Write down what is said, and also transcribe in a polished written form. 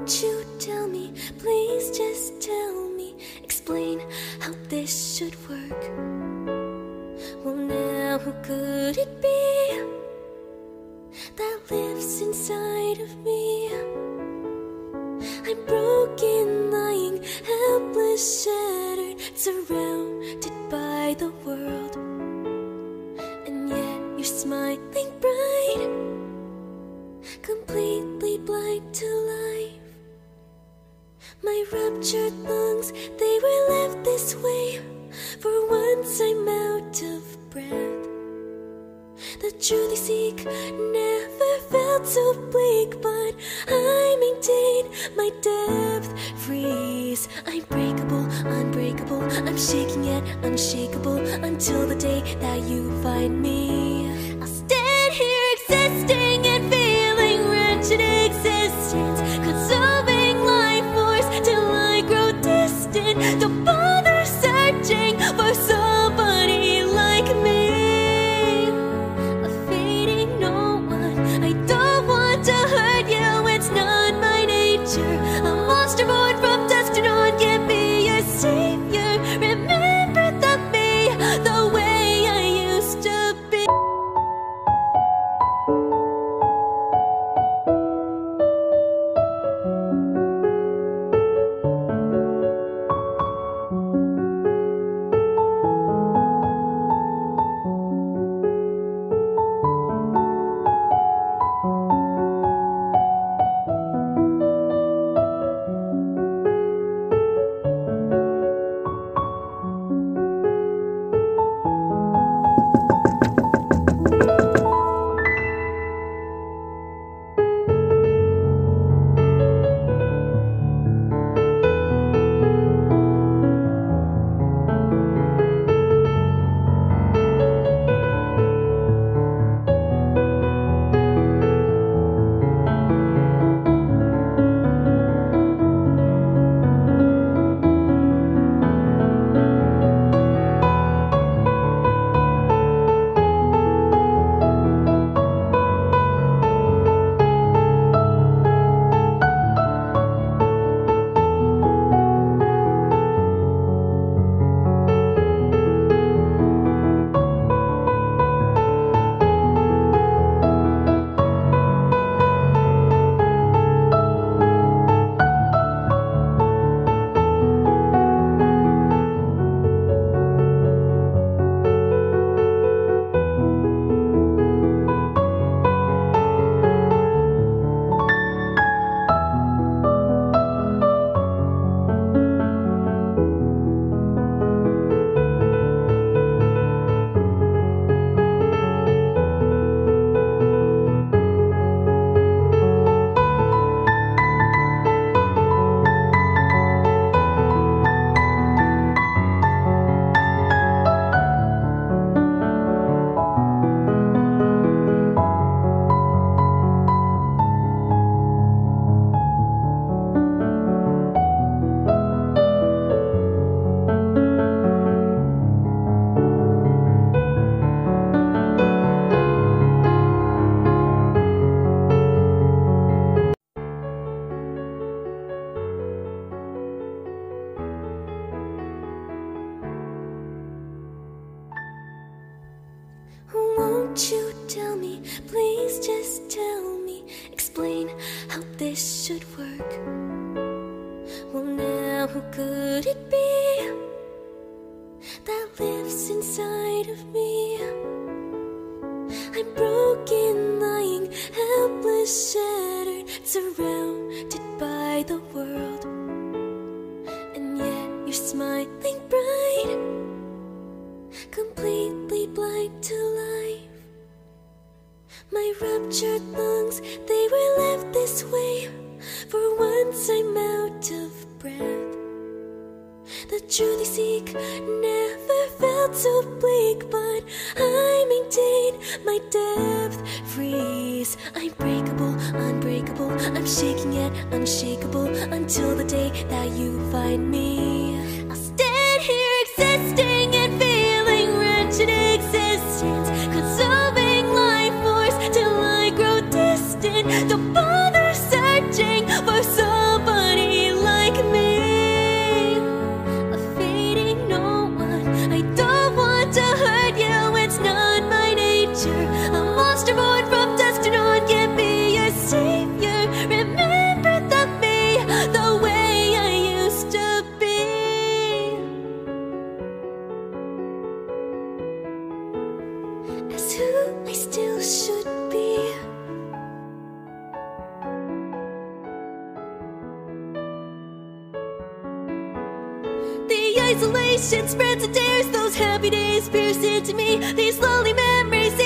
Won't you tell me, please just tell me, explain how this should work. Well now, who could it be that lives inside of me? I'm broken, lying, helpless, shattered, surrounded by the world. And yet you're smiling bright, completely blind to life. My ruptured lungs, they were left this way. For once I'm out of breath. The truth I seek never felt so bleak, but I maintain my depth, freeze. I'm breakable, unbreakable, I'm shaking yet unshakable, until the day that you find me. I'll stand here existing and feeling wretched existence, consuming life force till I grow distant. Don't bother searching for somebody like me, a fading no one. I don't want to hurt you, it's not my nature. A monster born from dusk to dawn can be your savior. Remember the me, the way I used to be. Won't you tell me, please just tell me, explain how this should work. Well now, who could it be that lives inside of me? I'm broken, lying, helpless, shattered, surrounded by the world. And yet you're smiling bright, completely blind to life. My ruptured lungs, they were left this way. For once I'm out of breath. The truth I seek never felt so bleak, but I maintain my depth, freeze. I'm breakable, unbreakable, I'm shaking yet unshakable, until the day that you find me. I'll stand here existing and feeling wretched existence, consuming life force till I grow distant. Don't bother searching for somebody isolation spreads and tears those happy days pierce into me. These lonely memories